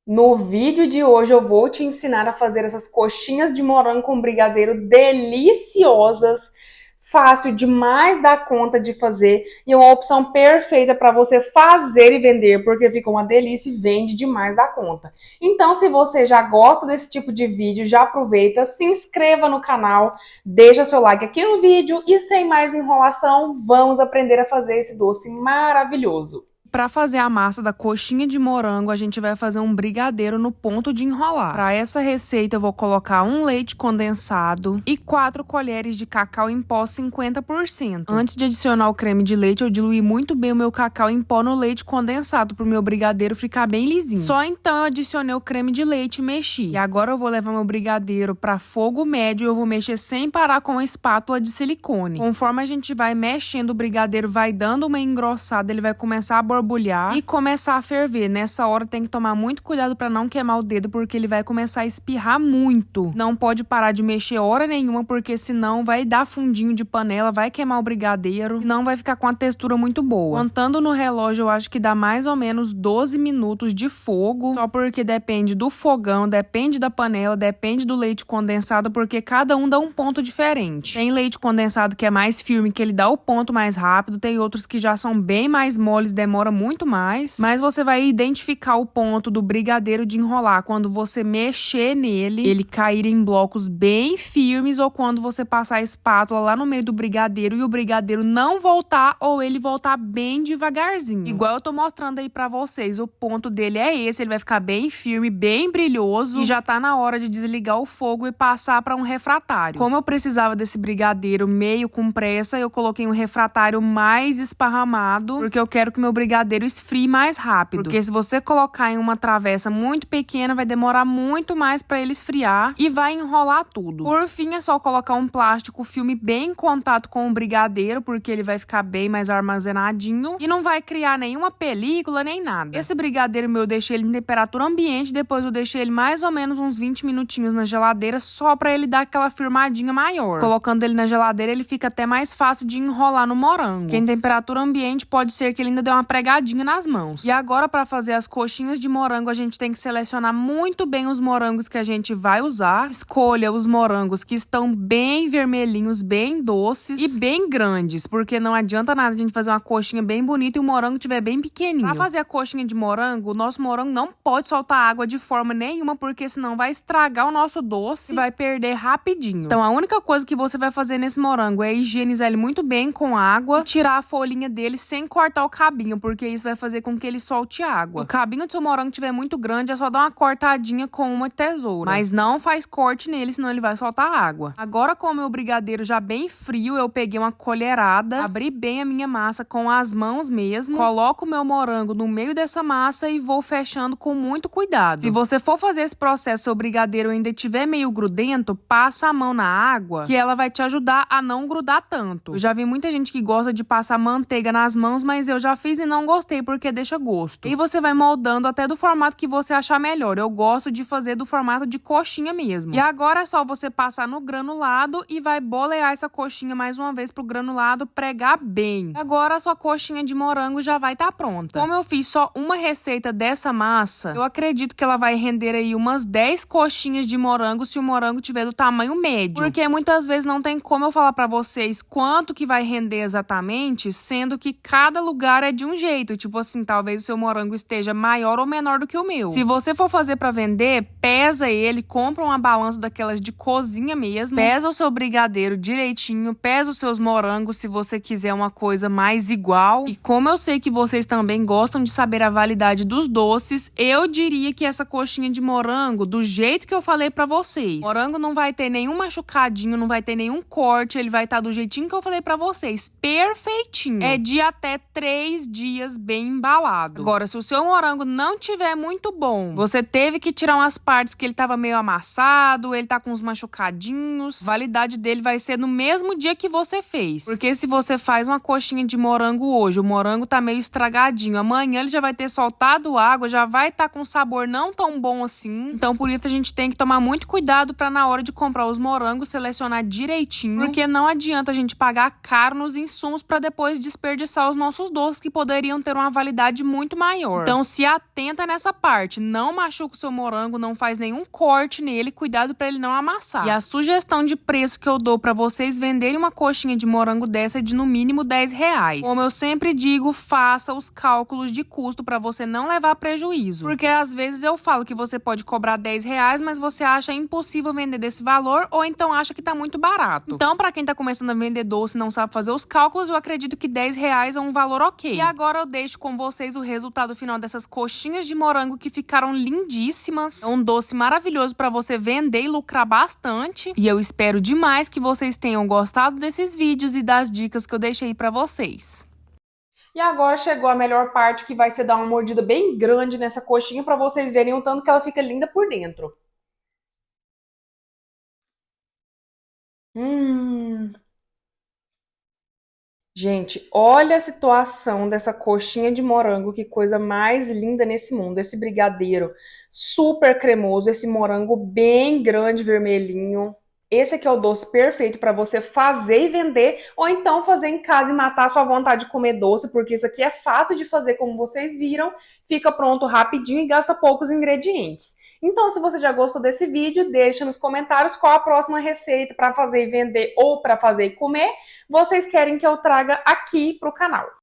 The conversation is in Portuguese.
No vídeo de hoje eu vou te ensinar a fazer essas coxinhas de morango com brigadeiro deliciosas, fácil demais da conta de fazer e é uma opção perfeita para você fazer e vender, porque fica uma delícia e vende demais da conta. Então, se você já gosta desse tipo de vídeo, já aproveita, se inscreva no canal, deixa seu like aqui no vídeo e sem mais enrolação, vamos aprender a fazer esse doce maravilhoso. Para fazer a massa da coxinha de morango, a gente vai fazer um brigadeiro no ponto de enrolar. Para essa receita, eu vou colocar um leite condensado e 4 colheres de cacau em pó 50%. Antes de adicionar o creme de leite, eu diluí muito bem o meu cacau em pó no leite condensado para o meu brigadeiro ficar bem lisinho. Só então eu adicionei o creme de leite e mexi. E agora eu vou levar meu brigadeiro para fogo médio e eu vou mexer sem parar com a espátula de silicone. Conforme a gente vai mexendo, o brigadeiro vai dando uma engrossada, ele vai começar a borbulhar e começar a ferver. Nessa hora tem que tomar muito cuidado para não queimar o dedo, porque ele vai começar a espirrar muito. Não pode parar de mexer hora nenhuma, porque senão vai dar fundinho de panela, vai queimar o brigadeiro e não vai ficar com a textura muito boa. Contando no relógio, eu acho que dá mais ou menos 12 minutos de fogo, só porque depende do fogão, depende da panela, depende do leite condensado, porque cada um dá um ponto diferente. Tem leite condensado que é mais firme, que ele dá o ponto mais rápido, tem outros que já são bem mais moles, demora muito mais, mas você vai identificar o ponto do brigadeiro de enrolar quando você mexer nele, ele cair em blocos bem firmes, ou quando você passar a espátula lá no meio do brigadeiro e o brigadeiro não voltar, ou ele voltar bem devagarzinho. Igual eu tô mostrando aí pra vocês, o ponto dele é esse, ele vai ficar bem firme, bem brilhoso, e já tá na hora de desligar o fogo e passar pra um refratário. Como eu precisava desse brigadeiro meio com pressa, eu coloquei um refratário mais esparramado, porque eu quero que meu brigadeiro esfrie mais rápido. Porque se você colocar em uma travessa muito pequena, vai demorar muito mais para ele esfriar e vai enrolar tudo. Por fim, é só colocar um plástico filme bem em contato com o brigadeiro, porque ele vai ficar bem mais armazenadinho e não vai criar nenhuma película nem nada. Esse brigadeiro meu, eu deixei ele em temperatura ambiente, depois eu deixei ele mais ou menos uns 20 minutinhos na geladeira, só para ele dar aquela firmadinha maior. Colocando ele na geladeira, ele fica até mais fácil de enrolar no morango. Que em temperatura ambiente pode ser que ele ainda dê uma pregadinha nas mãos. E agora, para fazer as coxinhas de morango, a gente tem que selecionar muito bem os morangos que a gente vai usar. Escolha os morangos que estão bem vermelhinhos, bem doces e bem grandes, porque não adianta nada a gente fazer uma coxinha bem bonita e o morango estiver bem pequenininho. Para fazer a coxinha de morango, o nosso morango não pode soltar água de forma nenhuma, porque senão vai estragar o nosso doce e vai perder rapidinho. Então a única coisa que você vai fazer nesse morango é higienizar ele muito bem com água e tirar a folhinha dele sem cortar o cabinho, porque isso vai fazer com que ele solte água. O cabinho do seu morango estiver muito grande, é só dar uma cortadinha com uma tesoura. Mas não faz corte nele, senão ele vai soltar água. Agora, com o meu brigadeiro já bem frio, eu peguei uma colherada, abri bem a minha massa com as mãos mesmo, coloco o meu morango no meio dessa massa e vou fechando com muito cuidado. Se você for fazer esse processo, seu brigadeiro ainda estiver meio grudento, passa a mão na água, que ela vai te ajudar a não grudar tanto. Eu já vi muita gente que gosta de passar manteiga nas mãos, mas eu já fiz e não gostei, porque deixa gosto. E você vai moldando até do formato que você achar melhor. Eu gosto de fazer do formato de coxinha mesmo. E agora é só você passar no granulado e vai bolear essa coxinha mais uma vez pro granulado, pregar bem. Agora a sua coxinha de morango já vai estar pronta. Como eu fiz só uma receita dessa massa, eu acredito que ela vai render aí umas 10 coxinhas de morango, se o morango tiver do tamanho médio. Porque muitas vezes não tem como eu falar pra vocês quanto que vai render exatamente, sendo que cada lugar é de um jeito. Tipo assim, talvez o seu morango esteja maior ou menor do que o meu. Se você for fazer pra vender, pesa ele, compra uma balança daquelas de cozinha mesmo, pesa o seu brigadeiro direitinho, pesa os seus morangos se você quiser uma coisa mais igual. E como eu sei que vocês também gostam de saber a validade dos doces, eu diria que essa coxinha de morango, do jeito que eu falei pra vocês, o morango não vai ter nenhum machucadinho, não vai ter nenhum corte, ele vai estar do jeitinho que eu falei pra vocês, perfeitinho. É de até 3 dias bem embalado. Agora, se o seu morango não tiver muito bom, você teve que tirar umas partes que ele tava meio amassado, ele tá com uns machucadinhos, a validade dele vai ser no mesmo dia que você fez. Porque se você faz uma coxinha de morango hoje, o morango tá meio estragadinho, amanhã ele já vai ter soltado água, já vai estar com um sabor não tão bom assim. Então, por isso a gente tem que tomar muito cuidado pra na hora de comprar os morangos, selecionar direitinho, porque não adianta a gente pagar caro nos insumos pra depois desperdiçar os nossos doces que poderiam poderiam ter uma validade muito maior. Então se atenta nessa parte, não machuca o seu morango, não faz nenhum corte nele, cuidado para ele não amassar. E a sugestão de preço que eu dou para vocês venderem uma coxinha de morango dessa é de no mínimo R$10. Como eu sempre digo, faça os cálculos de custo para você não levar prejuízo. Porque às vezes eu falo que você pode cobrar R$10, mas você acha impossível vender desse valor ou então acha que tá muito barato. Então, para quem tá começando a vender doce e não sabe fazer os cálculos, eu acredito que R$10 é um valor ok. E agora eu deixo com vocês o resultado final dessas coxinhas de morango que ficaram lindíssimas. É um doce maravilhoso para você vender e lucrar bastante. E eu espero demais que vocês tenham gostado desses vídeos e das dicas que eu deixei para vocês. E agora chegou a melhor parte, que vai ser dar uma mordida bem grande nessa coxinha para vocês verem o tanto que ela fica linda por dentro. Gente, olha a situação dessa coxinha de morango, que coisa mais linda nesse mundo. Esse brigadeiro super cremoso, esse morango bem grande, vermelhinho. Esse aqui é o doce perfeito para você fazer e vender, ou então fazer em casa e matar a sua vontade de comer doce, porque isso aqui é fácil de fazer, como vocês viram, fica pronto rapidinho e gasta poucos ingredientes. Então, se você já gostou desse vídeo, deixa nos comentários qual a próxima receita para fazer e vender ou para fazer e comer vocês querem que eu traga aqui para o canal.